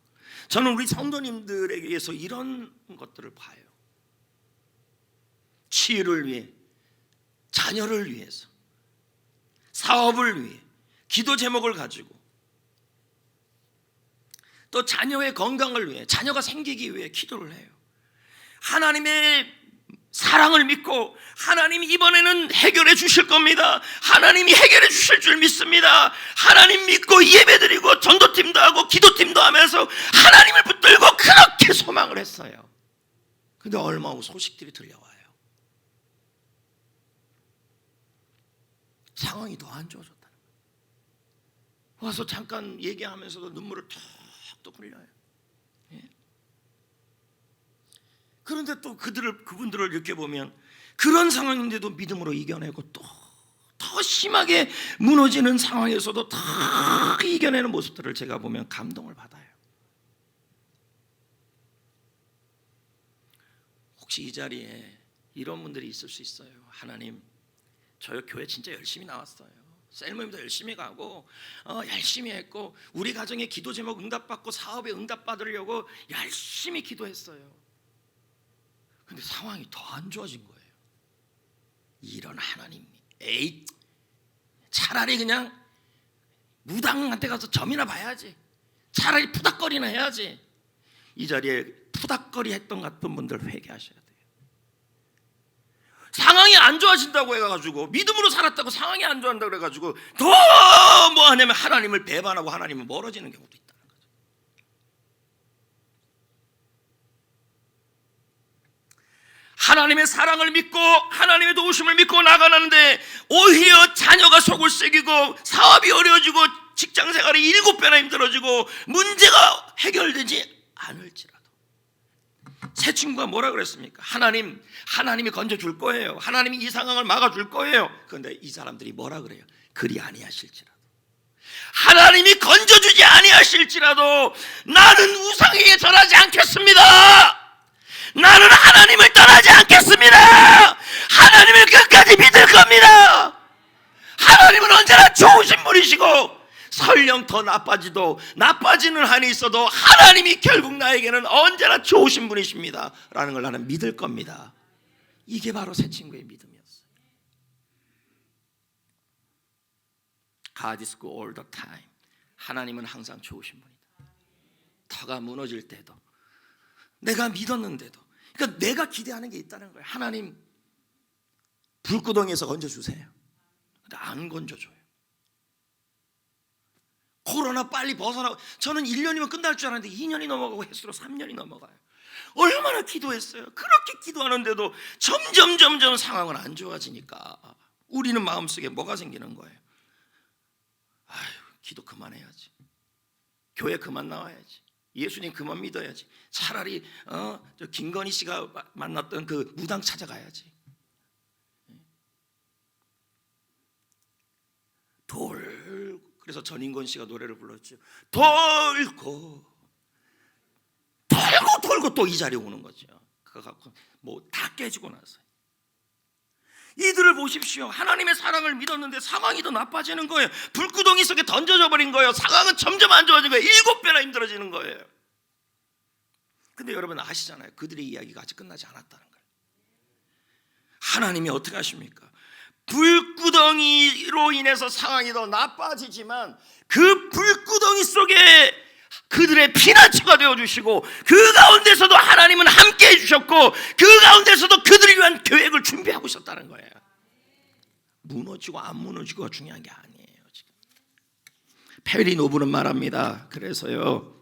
저는 우리 성도님들에게서 이런 것들을 봐요. 치유를 위해, 자녀를 위해서, 사업을 위해 기도 제목을 가지고, 또 자녀의 건강을 위해, 자녀가 생기기 위해 기도를 해요. 하나님의 사랑을 믿고 하나님이 이번에는 해결해 주실 겁니다. 하나님이 해결해 주실 줄 믿습니다. 하나님 믿고 예배드리고 전도팀도 하고 기도팀도 하면서 하나님을 붙들고 그렇게 소망을 했어요. 근데 얼마 후 소식들이 들려와요. 상황이 더 안 좋아졌다는 거예요. 와서 잠깐 얘기하면서도 눈물을 툭툭 흘려요. 그런데 또 그분들을 이렇게 보면 그런 상황인데도 믿음으로 이겨내고 또 더 심하게 무너지는 상황에서도 다 이겨내는 모습들을 제가 보면 감동을 받아요. 혹시 이 자리에 이런 분들이 있을 수 있어요. 하나님, 저희 교회 진짜 열심히 나왔어요. 셀모임도 열심히 가고 열심히 했고 우리 가정의 기도 제목 응답받고 사업에 응답받으려고 열심히 기도했어요. 근데 상황이 더 안 좋아진 거예요. 이런 하나님, 차라리 그냥 무당한테 가서 점이나 봐야지. 차라리 푸닥거리나 해야지. 이 자리에 푸닥거리 했던 같은 분들 회개하셔야 돼요. 상황이 안 좋아진다고 해가지고, 믿음으로 살았다고 상황이 안 좋아진다고 해가지고 더 뭐 하냐면 하나님을 배반하고 하나님을 멀어지는 경우도 있다는 거죠. 하나님의 사랑을 믿고 하나님의 도우심을 믿고 나가는데 오히려 자녀가 속을 썩이고 사업이 어려워지고 직장생활이 7배나 힘들어지고 문제가 해결되지 않을지라도, 새 친구가 뭐라 그랬습니까? 하나님이 건져줄 거예요. 하나님이 이 상황을 막아줄 거예요. 그런데 이 사람들이 뭐라 그래요? 그리 아니하실지라도, 하나님이 건져주지 아니하실지라도 나는 우상에게 절하지 않겠습니다. 나는 하나님을 떠나지 않겠습니다. 하나님을 끝까지 믿을 겁니다. 하나님은 언제나 좋으신 분이시고 설령 더 나빠지는 한이 있어도 하나님이 결국 나에게는 언제나 좋으신 분이십니다 라는 걸 나는 믿을 겁니다. 이게 바로 새 친구의 믿음이었어요. God is good all the time. 하나님은 항상 좋으신 분이다. 터가 무너질 때도, 내가 믿었는데도, 그러니까 내가 기대하는 게 있다는 거예요. 하나님, 불구덩이에서 건져주세요. 근데 안 건져줘요. 코로나 빨리 벗어나고, 저는 1년이면 끝날 줄 알았는데 2년이 넘어가고 횟수로 3년이 넘어가요. 얼마나 기도했어요. 그렇게 기도하는데도 점점 상황은 안 좋아지니까 우리는 마음속에 뭐가 생기는 거예요? 아유, 기도 그만해야지. 교회 그만 나와야지. 예수님 그만 믿어야지. 차라리 저 김건희 씨가 만났던 그 무당 찾아가야지. 그래서 전인권 씨가 노래를 불렀죠. 돌고 또 이 자리에 오는 거죠. 그거 갖고 뭐 다 깨지고 나서 이들을 보십시오. 하나님의 사랑을 믿었는데 상황이 더 나빠지는 거예요. 불구덩이 속에 던져져 버린 거예요. 상황은 점점 안 좋아지는 거예요. 7배나 힘들어지는 거예요. 근데 여러분 아시잖아요. 그들의 이야기가 아직 끝나지 않았다는 거예요. 하나님이 어떻게 하십니까? 불구덩이로 인해서 상황이 더 나빠지지만 그 불구덩이 속에 그들의 피난처가 되어주시고 그 가운데서도 하나님은 함께 해주셨고 그 가운데서도 그들을 위한 계획을 준비하고 있었다는 거예요. 무너지고 안 무너지고가 중요한 게 아니에요. 지금 페리 노브는 말합니다. 그래서요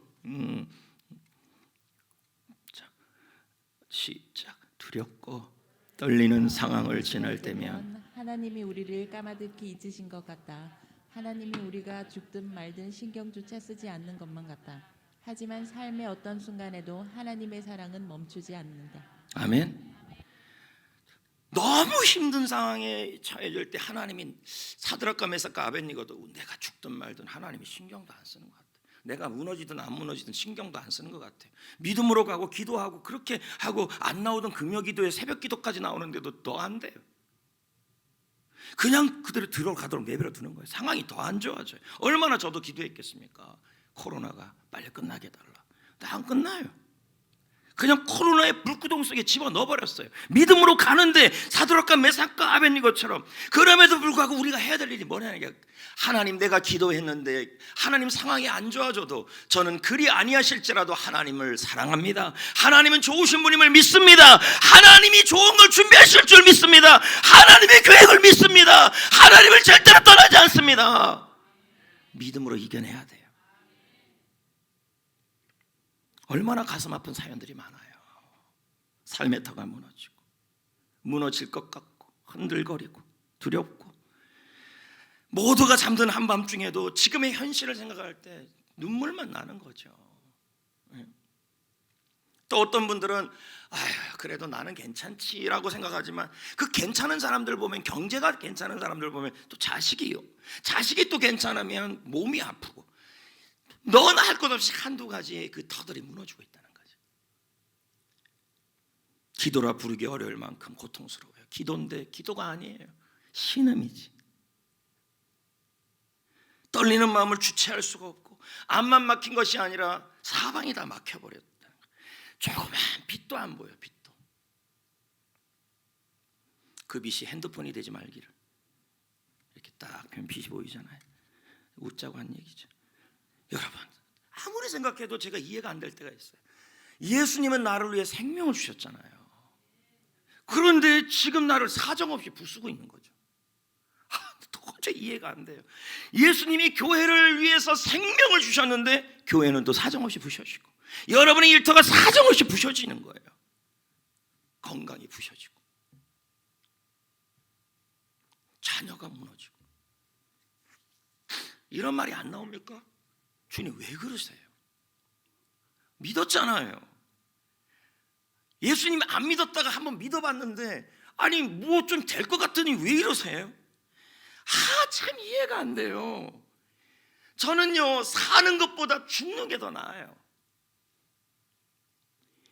시작. 두렵고 떨리는 상황을 지날 때면 하나님이 우리를 까마득히 잊으신 것 같다. 하나님이 우리가 죽든 말든 신경조차 쓰지 않는 것만 같다. 하지만 삶의 어떤 순간에도 하나님의 사랑은 멈추지 않는다. 아멘. 너무 힘든 상황에 처해질 때 하나님이 사드락과 메삭과 아벳니고도 내가 죽든 말든 하나님이 신경도 안 쓰는 것 같아요. 내가 무너지든 안 무너지든 신경도 안 쓰는 것 같아요. 믿음으로 가고 기도하고 그렇게 하고 안 나오던 금요기도에 새벽기도까지 나오는데도 더 안 돼요. 그냥 그대로 들어가도록 내버려 두는 거예요. 상황이 더 안 좋아져요. 얼마나 저도 기도했겠습니까? 코로나가 빨리 끝나게 해달라. 근데 안 끝나요. 그냥 코로나의 불구덩 속에 집어넣어버렸어요. 믿음으로 가는데 사드락과 메삭과 아벳니고처럼. 그럼에도 불구하고 우리가 해야 될 일이 뭐냐는 게, 하나님 내가 기도했는데 하나님 상황이 안 좋아져도 저는 그리 아니하실지라도 하나님을 사랑합니다. 하나님은 좋으신 분임을 믿습니다. 하나님이 좋은 걸 준비하실 줄 믿습니다. 하나님의 계획을 믿습니다. 하나님을 절대로 떠나지 않습니다. 믿음으로 이겨내야 돼요. 얼마나 가슴 아픈 사연들이 많아요. 삶의 터가 무너지고 무너질 것 같고 흔들거리고 두렵고 모두가 잠든 한밤중에도 지금의 현실을 생각할 때 눈물만 나는 거죠. 또 어떤 분들은 아휴 그래도 나는 괜찮지라고 생각하지만 그 괜찮은 사람들 보면, 경제가 괜찮은 사람들 보면 또 자식이 또 괜찮으면 몸이 아프고 너나 할 것 없이 한두 가지의 그 터들이 무너지고 있다는 거죠. 기도라 부르기 어려울 만큼 고통스러워요. 기도인데 기도가 아니에요. 신음이지. 떨리는 마음을 주체할 수가 없고 앞만 막힌 것이 아니라 사방이 다 막혀버렸다. 조그만 빛도 안 보여. 빛도. 그 빛이 핸드폰이 되지 말기를. 이렇게 딱 보면 빛이 보이잖아요. 웃자고 한 얘기죠. 여러분 아무리 생각해도 제가 이해가 안 될 때가 있어요. 예수님은 나를 위해 생명을 주셨잖아요. 그런데 지금 나를 사정없이 부수고 있는 거죠. 도저히 이해가 안 돼요. 예수님이 교회를 위해서 생명을 주셨는데 교회는 또 사정없이 부셔지고 여러분의 일터가 사정없이 부셔지는 거예요. 건강이 부셔지고 자녀가 무너지고. 이런 말이 안 나옵니까? 주님 왜 그러세요? 믿었잖아요. 예수님 안 믿었다가 한번 믿어봤는데 아니 뭐 좀 될 것 같더니 왜 이러세요? 참 이해가 안 돼요. 저는요 사는 것보다 죽는 게 더 나아요.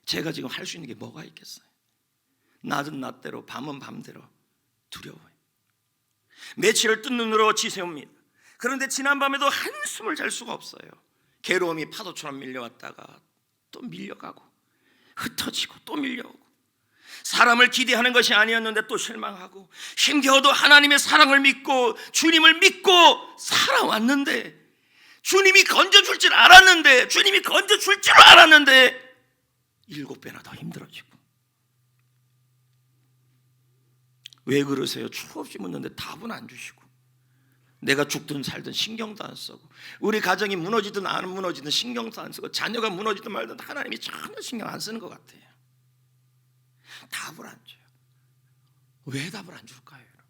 제가 지금 할 수 있는 게 뭐가 있겠어요? 낮은 낮대로 밤은 밤대로 두려워요. 며칠을 뜬 눈으로 지새웁니다. 그런데 지난밤에도 한숨을 잘 수가 없어요. 괴로움이 파도처럼 밀려왔다가 또 밀려가고 흩어지고 또 밀려오고 사람을 기대하는 것이 아니었는데 또 실망하고 힘겨워도 하나님의 사랑을 믿고 주님을 믿고 살아왔는데 주님이 건져줄 줄 알았는데 7배나 더 힘들어지고. 왜 그러세요? 수없이 묻는데 답은 안 주시고 내가 죽든 살든 신경도 안 쓰고 우리 가정이 무너지든 안 무너지든 신경도 안 쓰고 자녀가 무너지든 말든 하나님이 전혀 신경 안 쓰는 것 같아요. 답을 안 줘요. 왜 답을 안 줄까요? 여러분?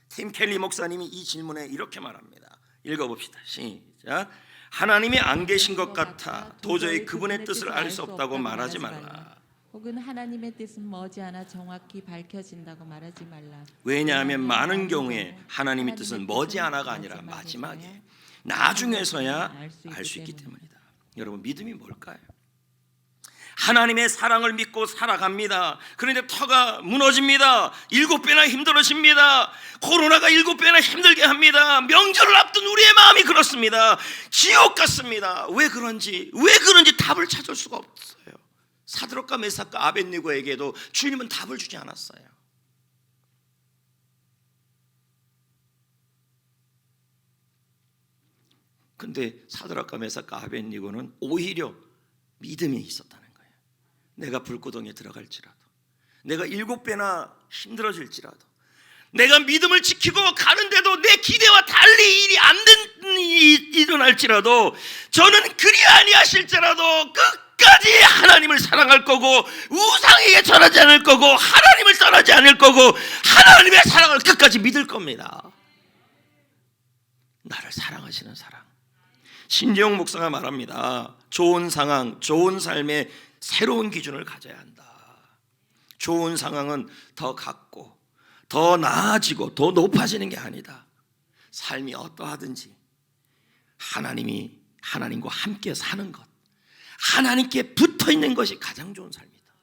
팀 켈리 목사님이 이 질문에 이렇게 말합니다. 읽어봅시다. 시작. 하나님이 안 계신 것 같아 도저히 그분의 뜻을 알 수 없다고 말하지 말라. 혹은 하나님의 뜻은 머지않아 정확히 밝혀진다고 말하지 말라. 왜냐하면 많은 경우에 하나님의 뜻은 머지않아가 아니라 마지막에 나중에서야 알 수 있기 때문이다. 여러분 믿음이 뭘까요? 하나님의 사랑을 믿고 살아갑니다. 그런데 터가 무너집니다. 7배나 힘들어집니다. 코로나가 7배나 힘들게 합니다. 명절을 앞둔 우리의 마음이 그렇습니다. 지옥 같습니다. 왜 그런지 답을 찾을 수가 없어요. 사드락과 메삭과 아벳니고에게도 주님은 답을 주지 않았어요. 근데 사드락과 메삭과 아벳니고는 오히려 믿음이 있었다는 거예요. 내가 불구덩이에 들어갈지라도, 내가 7배나 힘들어질지라도, 내가 믿음을 지키고 가는데도 내 기대와 달리 일이 안 된 일이 일어날지라도, 저는 그리 아니하실지라도 끝까지 하나님을 사랑할 거고, 우상에게 절하지 않을 거고, 하나님을 떠나지 않을 거고, 하나님의 사랑을 끝까지 믿을 겁니다. 나를 사랑하시는 사랑. 신재용 목사가 말합니다. 좋은 상황, 좋은 삶에 새로운 기준을 가져야 한다. 좋은 상황은 더 갖고 더 나아지고 더 높아지는 게 아니다. 삶이 어떠하든지 하나님과 함께 사는 것, 하나님께 붙어 있는 것이 가장 좋은 삶이다.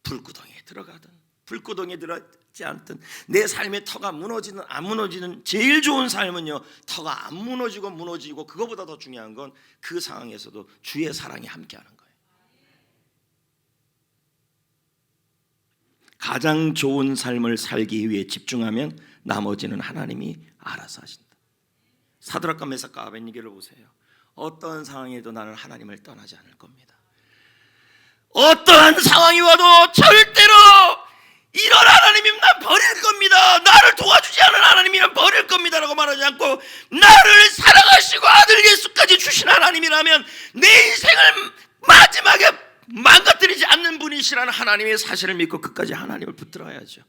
불구덩이에 들어가든 불구덩이에 들어가지 않든 내 삶의 터가 무너지든 안 무너지든 제일 좋은 삶은요, 터가 안 무너지고 그거보다 더 중요한 건 그 상황에서도 주의 사랑이 함께하는 거예요. 가장 좋은 삶을 살기 위해 집중하면 나머지는 하나님이 알아서 하신다. 사드락과 메삭과 아벳니고를 보세요. 어떠한 상황에도 나는 하나님을 떠나지 않을 겁니다. 어떠한 상황이 와도 절대로 이런 하나님이면 난 버릴 겁니다, 나를 도와주지 않은 하나님이면 버릴 겁니다 라고 말하지 않고, 나를 사랑하시고 아들 예수까지 주신 하나님이라면 내 인생을 마지막에 망가뜨리지 않는 분이시라는 하나님의 사실을 믿고 끝까지 하나님을 붙들어야죠.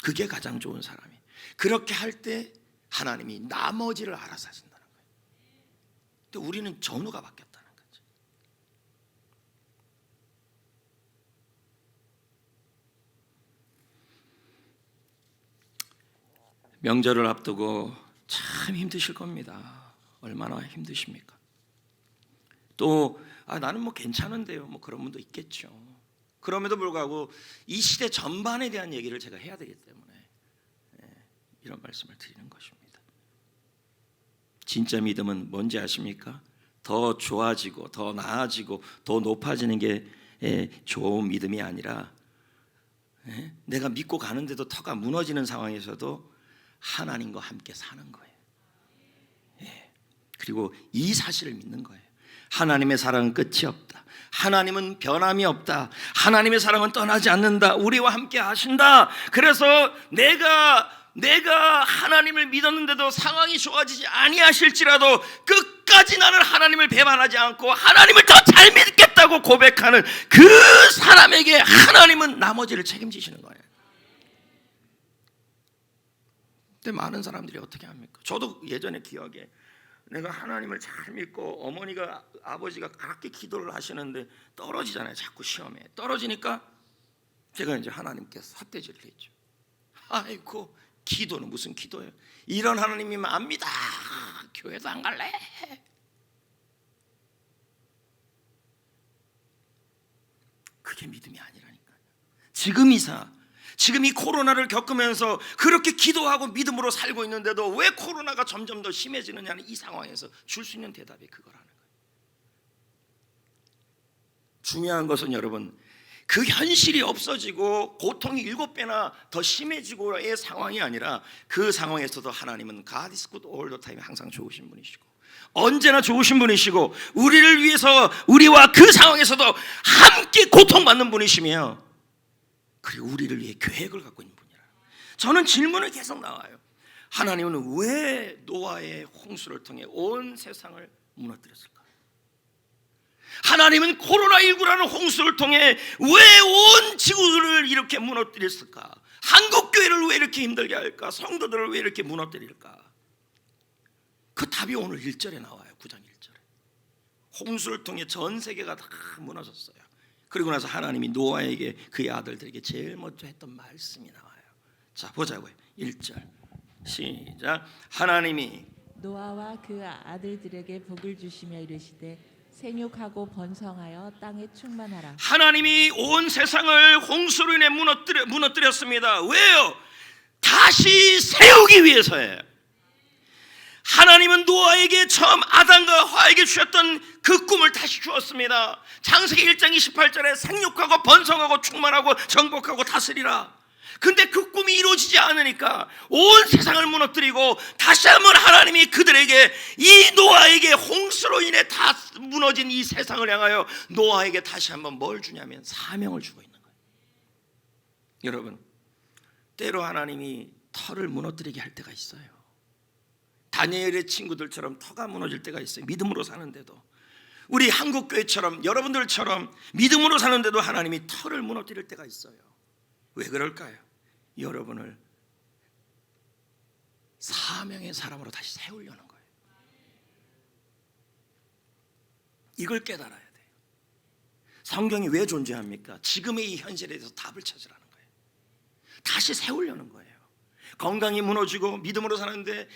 그게 가장 좋은 사람이. 그렇게 할 때 하나님이 나머지를 알아서 하신다는 거예요. 근데 우리는 전후가 바뀌었다는 거죠. 명절을 앞두고 참 힘드실 겁니다. 얼마나 힘드십니까? 또 나는 뭐 괜찮은데요, 뭐 그런 분도 있겠죠. 그럼에도 불구하고 이 시대 전반에 대한 얘기를 제가 해야 되기 때문에 이런 말씀을 드리는 것입니다. 진짜 믿음은 뭔지 아십니까? 더 좋아지고 더 나아지고 더 높아지는 게 좋은 믿음이 아니라, 내가 믿고 가는데도 터가 무너지는 상황에서도 하나님과 함께 사는 거예요. 그리고 이 사실을 믿는 거예요. 하나님의 사랑은 끝이 없다. 하나님은 변함이 없다. 하나님의 사랑은 떠나지 않는다. 우리와 함께 하신다. 그래서 내가 하나님을 믿었는데도 상황이 좋아지지 아니하실지라도 끝까지 나는 하나님을 배반하지 않고 하나님을 더 잘 믿겠다고 고백하는 그 사람에게 하나님은 나머지를 책임지시는 거예요. 근데 많은 사람들이 어떻게 합니까? 저도 예전에 기억에 내가 하나님을 잘 믿고 어머니가 아버지가 그렇게 기도를 하시는데 떨어지잖아요. 자꾸 시험에 떨어지니까 제가 이제 하나님께 삿대질을 했죠. 아이고, 기도는 무슨 기도예요? 이런 하나님이면 압니다. 교회도 안 갈래. 그게 믿음이 아니라니까요. 지금 이 코로나를 겪으면서 그렇게 기도하고 믿음으로 살고 있는데도 왜 코로나가 점점 더 심해지느냐는 이 상황에서 줄 수 있는 대답이 그거라는 거예요. 중요한 것은 여러분, 그 현실이 없어지고 고통이 7배나 더 심해지고의 상황이 아니라, 그 상황에서도 하나님은 God is good all the time, 항상 좋으신 분이시고 언제나 좋으신 분이시고 우리를 위해서 우리와 그 상황에서도 함께 고통받는 분이시며, 그리고 우리를 위해 계획을 갖고 있는 분이라. 저는 질문이 계속 나와요. 하나님은 왜 노아의 홍수를 통해 온 세상을 무너뜨렸을까? 하나님은 코로나19라는 홍수를 통해 왜 온 지구를 이렇게 무너뜨렸을까? 한국교회를 왜 이렇게 힘들게 할까? 성도들을 왜 이렇게 무너뜨릴까? 그 답이 오늘 1절에 나와요. 9장 1절에 홍수를 통해 전 세계가 다 무너졌어요. 그리고 나서 하나님이 노아에게 그의 아들들에게 제일 먼저 했던 말씀이 나와요. 자, 보자고요. 1절 시작. 하나님이 노아와 그 아들들에게 복을 주시며 이르시되 생육하고 번성하여 땅에 충만하라. 하나님이 온 세상을 홍수로 인해 무너뜨렸습니다. 왜요? 다시 세우기 위해서예요. 하나님은 노아에게 처음 아담과 하와에게 주셨던 그 꿈을 다시 주었습니다. 창세기 1장 28절에 생육하고 번성하고 충만하고 정복하고 다스리라. 근데 그 꿈이 이루어지지 않으니까 온 세상을 무너뜨리고 다시 한번 하나님이 그들에게, 이 노아에게 홍수로 인해 다 무너진 이 세상을 향하여 노아에게 다시 한번 뭘 주냐면 사명을 주고 있는 거예요. 여러분, 때로 하나님이 터를 무너뜨리게 할 때가 있어요. 다니엘의 친구들처럼 터가 무너질 때가 있어요. 믿음으로 사는데도, 우리 한국교회처럼 여러분들처럼 믿음으로 사는데도 하나님이 터를 무너뜨릴 때가 있어요. 왜 그럴까요? 여러분을 사명의 사람으로 다시 세우려는 거예요. 이걸 깨달아야 돼요. 성경이 왜 존재합니까? 지금의 이 현실에 대해서 답을 찾으라는 거예요. 다시 세우려는 거예요. 건강이 무너지고 믿음으로 사는데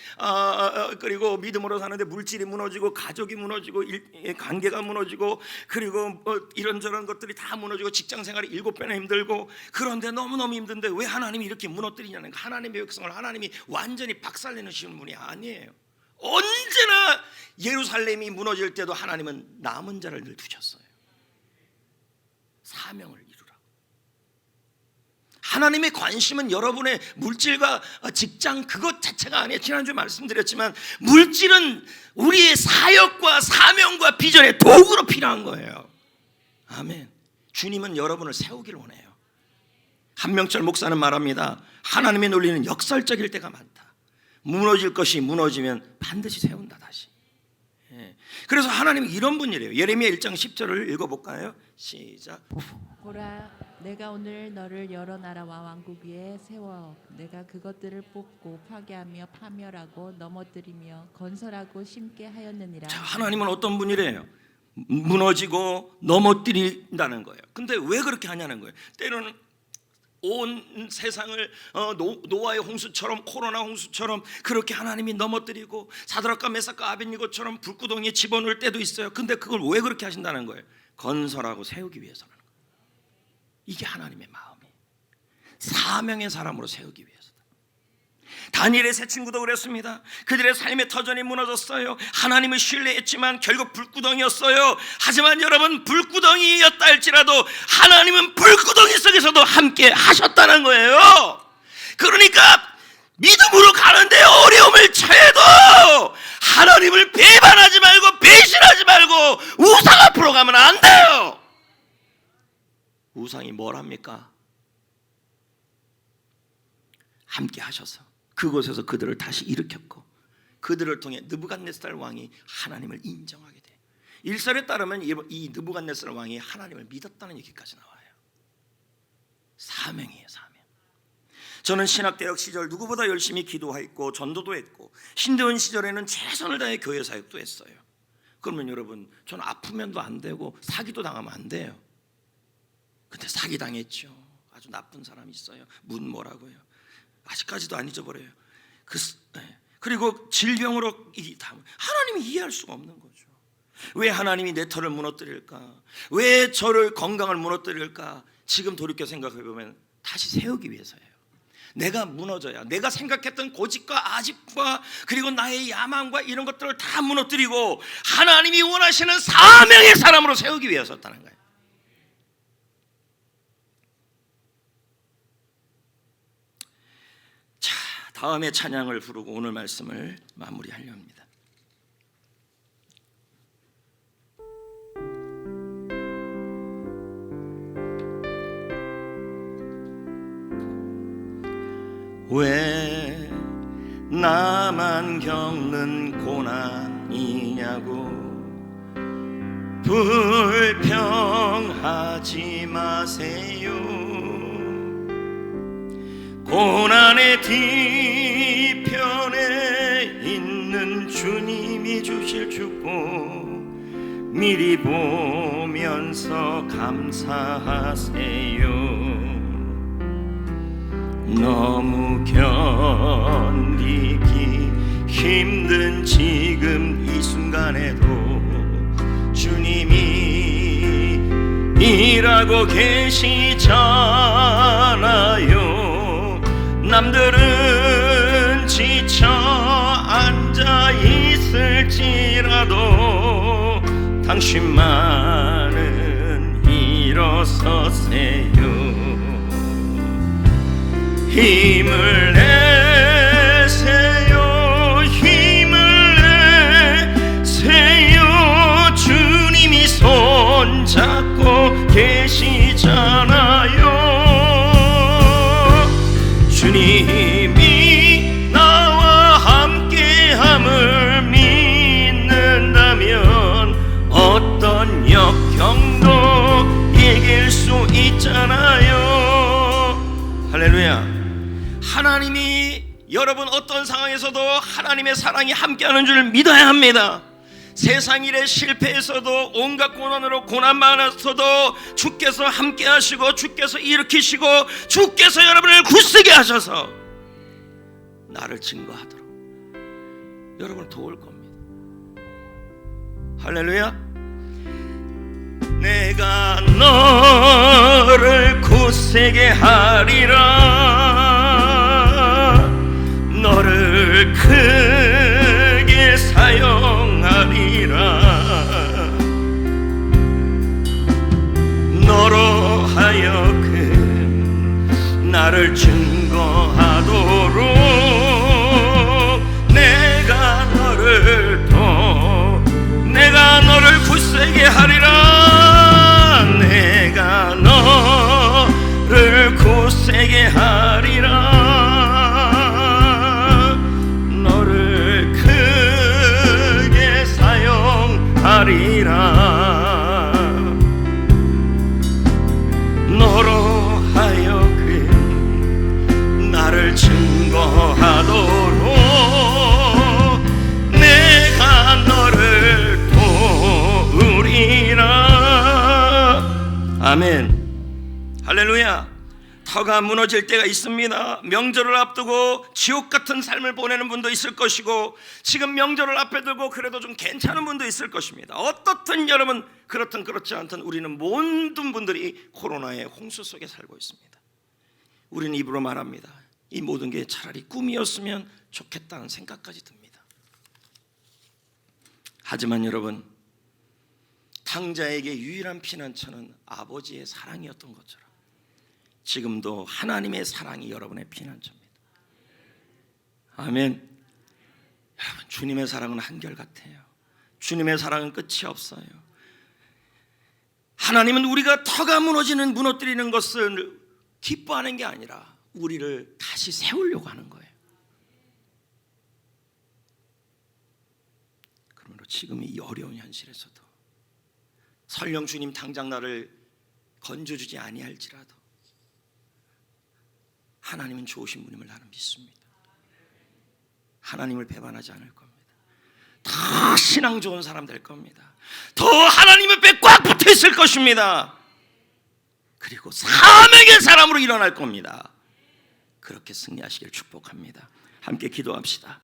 그리고 믿음으로 사는데 물질이 무너지고 가족이 무너지고 관계가 무너지고 그리고 이런저런 것들이 다 무너지고 직장생활이 7배나 힘들고, 그런데 너무너무 힘든데 왜 하나님이 이렇게 무너뜨리냐는 거예요. 하나님의 백성을 하나님이 완전히 박살내시는 분이 아니에요. 언제나 예루살렘이 무너질 때도 하나님은 남은 자를 늘 두셨어요. 사명을 이루라. 하나님의 관심은 여러분의 물질과 직장 그것 자체가 아니에요. 지난주에 말씀드렸지만 물질은 우리의 사역과 사명과 비전의 도구로 필요한 거예요. 아멘. 주님은 여러분을 세우기를 원해요. 한명철 목사는 말합니다. 하나님의 논리는 역설적일 때가 많다. 무너질 것이 무너지면 반드시 세운다 다시. 그래서 하나님이 이런 분이래요. 예레미야 1장 10절을 읽어볼까요? 시작. 보라, 내가 오늘 너를 여러 나라와 왕국 위에 세워 내가 그것들을 뽑고 파괴하며 파멸하고 넘어뜨리며 건설하고 심게 하였느니라. 자, 하나님은 어떤 분이래요? 무너지고 넘어뜨린다는 거예요. 근데 왜 그렇게 하냐는 거예요. 때로는 온 세상을 노아의 홍수처럼, 코로나 홍수처럼 그렇게 하나님이 넘어뜨리고 사드락과 메삭과 아벳니고처럼 불구덩이에 집어넣을 때도 있어요. 근데 그걸 왜 그렇게 하신다는 거예요? 건설하고 세우기 위해서라는 거예요. 이게 하나님의 마음이에요. 사명의 사람으로 세우기 위해서다. 다니엘의 세 친구도 그랬습니다. 그들의 삶의 터전이 무너졌어요. 하나님을 신뢰했지만 결국 불구덩이였어요. 하지만 여러분, 불구덩이였다 할지라도 하나님은 불구덩이 속에서도 함께 하셨다는 거예요. 그러니까 믿음으로 가는데 어려움을 처해도 하나님을 배반하지 말고 배신하지 말고 우상 앞으로 가면 안 돼요. 우상이 뭘 합니까? 함께 하셔서 그곳에서 그들을 다시 일으켰고, 그들을 통해 느부갓네살 왕이 하나님을 인정하게 돼요. 일설에 따르면 이 느부갓네살 왕이 하나님을 믿었다는 얘기까지 나와요. 사명이에요, 사명. 저는 신학대학 시절 누구보다 열심히 기도했고 전도도 했고 신대원 시절에는 최선을 다해 교회 사역도 했어요. 그러면 여러분, 저는 아프면도 안 되고 사기도 당하면 안 돼요. 근데 사기 당했죠. 아주 나쁜 사람이 있어요. 문모라고요. 아직까지도 안 잊어버려요. 그리고 질병으로 하나님이 이해할 수가 없는 거죠. 왜 하나님이 내 터를 무너뜨릴까? 왜 저를 건강을 무너뜨릴까? 지금 돌이켜 생각해 보면 다시 세우기 위해서예요. 내가 무너져야 내가 생각했던 고집과 아집과 그리고 나의 야망과 이런 것들을 다 무너뜨리고 하나님이 원하시는 사명의 사람으로 세우기 위해서였다는 거예요. 자, 다음에 찬양을 부르고 오늘 말씀을 마무리하려 합니다. 왜 나만 겪는 고난이냐고 불평하지 마세요. 고난의 뒤편에 있는 주님이 주실 축복 미리 보면서 감사하세요. 너무 견디기 힘든 지금 이 순간에도 주님이 일하고 계시잖아요. 남들은 지쳐 앉아 있을지라도 당신만은 일어서세요. 힘을 내세요, 힘을 내세요. 주님이 손잡고 계시잖아요. 주님이 나와 함께함을 믿는다면 어떤 역경도 이길 수 있잖아요. 할렐루야. 하나님이 여러분 어떤 상황에서도 하나님의 사랑이 함께하는 줄 믿어야 합니다. 세상 일에 실패해서도 온갖 고난으로 고난 많아서도 주께서 함께 하시고 주께서 일으키시고 주께서 여러분을 굳세게 하셔서 나를 증거하도록 여러분을 도울 겁니다. 할렐루야. 내가 너를 굳세게 하리라. 너를 크게 사용하리라. 너로 하여금 나를 증거하도록 내가 너를 굳세게 하리라. 내가 너를 굳세게 하리라. 너를 크게 사용하리라. 너로 하여금 나를 증거하도록 내가 너를 도우리라. 아멘. 할렐루야. 터가 무너질 때가 있습니다. 명절을 앞두고 지옥 같은 삶을 보내는 분도 있을 것이고 지금 명절을 앞에 두고 그래도 좀 괜찮은 분도 있을 것입니다. 어떻든 여러분 그렇든 그렇지 않든 우리는 모든 분들이 코로나의 홍수 속에 살고 있습니다. 우리는 입으로 말합니다. 이 모든 게 차라리 꿈이었으면 좋겠다는 생각까지 듭니다. 하지만 여러분, 탕자에게 유일한 피난처는 아버지의 사랑이었던 것처럼 지금도 하나님의 사랑이 여러분의 피난처입니다. 아멘. 여러분, 주님의 사랑은 한결같아요. 주님의 사랑은 끝이 없어요. 하나님은 우리가 터가 무너뜨리는 것을 기뻐하는 게 아니라 우리를 다시 세우려고 하는 거예요. 그러므로 지금 이 어려운 현실에서도 설령 주님 당장 나를 건져주지 아니할지라도 하나님은 좋으신 분임을 나는 믿습니다. 하나님을 배반하지 않을 겁니다. 더 신앙 좋은 사람 될 겁니다. 더 하나님의 배 꽉 붙어 있을 것입니다. 그리고 사명의 사람으로 일어날 겁니다. 그렇게 승리하시길 축복합니다. 함께 기도합시다.